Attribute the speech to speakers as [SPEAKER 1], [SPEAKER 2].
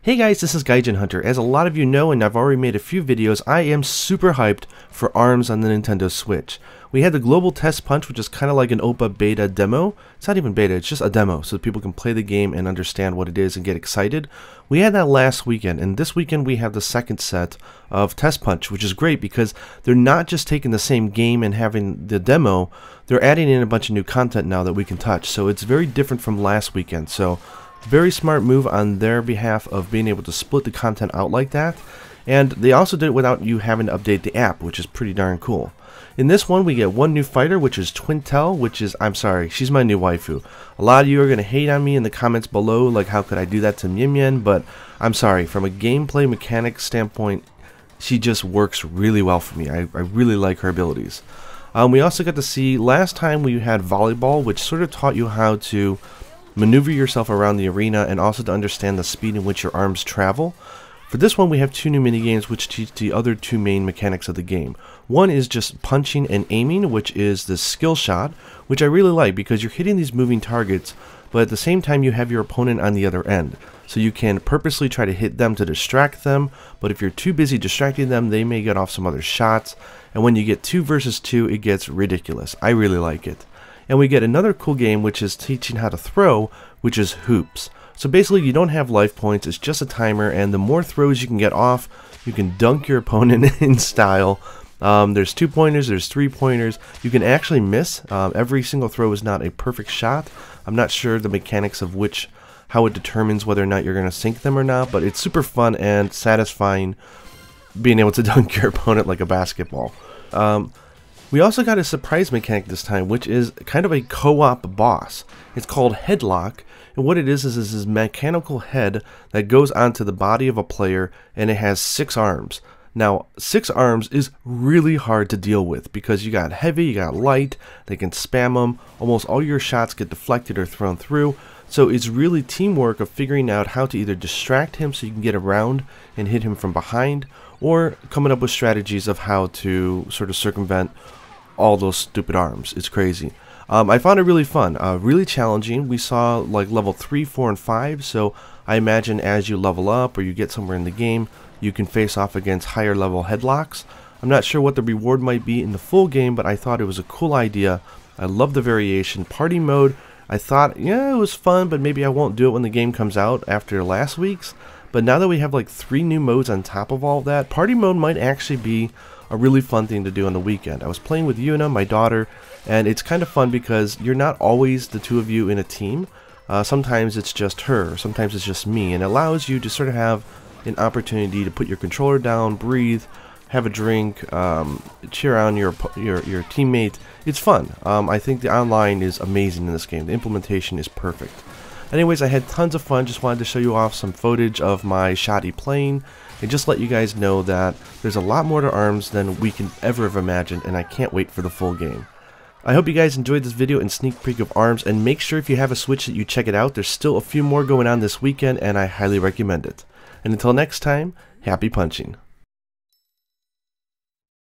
[SPEAKER 1] Hey guys, this is Gaijin Hunter. As a lot of you know, and I've already made a few videos, I am super hyped for ARMS on the Nintendo Switch. We had the global Testpunch, which is kind of like an OPA beta demo. It's not even beta, it's just a demo, so people can play the game and understand what it is and get excited. We had that last weekend, and this weekend we have the second set of Testpunch, which is great because they're not just taking the same game and having the demo, they're adding in a bunch of new content now that we can touch. So it's very different from last weekend. So very smart move on their behalf of being able to split the content out like that. And they also did it without you having to update the app, which is pretty darn cool. In this one, we get one new fighter, which is Twintel, which is, I'm sorry, she's my new waifu. A lot of you are going to hate on me in the comments below, like how could I do that to Mian Mian, but I'm sorry, from a gameplay mechanics standpoint, she just works really well for me. I really like her abilities. We also got to see, last time we had volleyball, which sort of taught you how to maneuver yourself around the arena and also to understand the speed in which your arms travel. For this one, we have two new minigames which teach the other two main mechanics of the game. One is just punching and aiming, which is the skill shot, which I really like because you're hitting these moving targets, but at the same time you have your opponent on the other end. So you can purposely try to hit them to distract them, but if you're too busy distracting them, they may get off some other shots. And when you get 2 versus 2, it gets ridiculous. I really like it. And we get another cool game which is teaching how to throw, which is hoops. So basically you don't have life points, it's just a timer, and the more throws you can get off, you can dunk your opponent in style. There's 2-pointers, there's 3-pointers. You can actually miss. Every single throw is not a perfect shot. I'm not sure the mechanics of how it determines whether or not you're going to sink them or not, but it's super fun and satisfying being able to dunk your opponent like a basketball. We also got a surprise mechanic this time, which is kind of a co-op boss. It's called Headlock, and what it is this mechanical head that goes onto the body of a player, and it has 6 arms. Now, 6 arms is really hard to deal with because you got heavy, you got light, they can spam them, almost all your shots get deflected or thrown through, so it's really teamwork of figuring out how to either distract him so you can get around and hit him from behind, or coming up with strategies of how to sort of circumvent all those stupid arms. It's crazy. I found it really fun, really challenging. We saw like level 3, 4, and 5, so I imagine as you level up or you get somewhere in the game, you can face off against higher level headlocks. I'm not sure what the reward might be in the full game, but I thought it was a cool idea. I love the variation. Party mode, I thought, yeah, it was fun, but maybe I won't do it when the game comes out after last week's. But now that we have like 3 new modes on top of all of that, party mode might actually be a really fun thing to do on the weekend. I was playing with Yuna, my daughter, and it's kind of fun because you're not always the two of you in a team. Sometimes it's just her, sometimes it's just me, and it allows you to sort of have an opportunity to put your controller down, breathe, have a drink, cheer on your teammate. It's fun. I think the online is amazing in this game. The implementation is perfect. Anyways, I had tons of fun. Just wanted to show you off some footage of my shoddy playing and just let you guys know that there's a lot more to ARMS than we can ever have imagined, and I can't wait for the full game. I hope you guys enjoyed this video and sneak peek of ARMS, and make sure if you have a Switch that you check it out. There's still a few more going on this weekend, and I highly recommend it. And until next time, happy punching.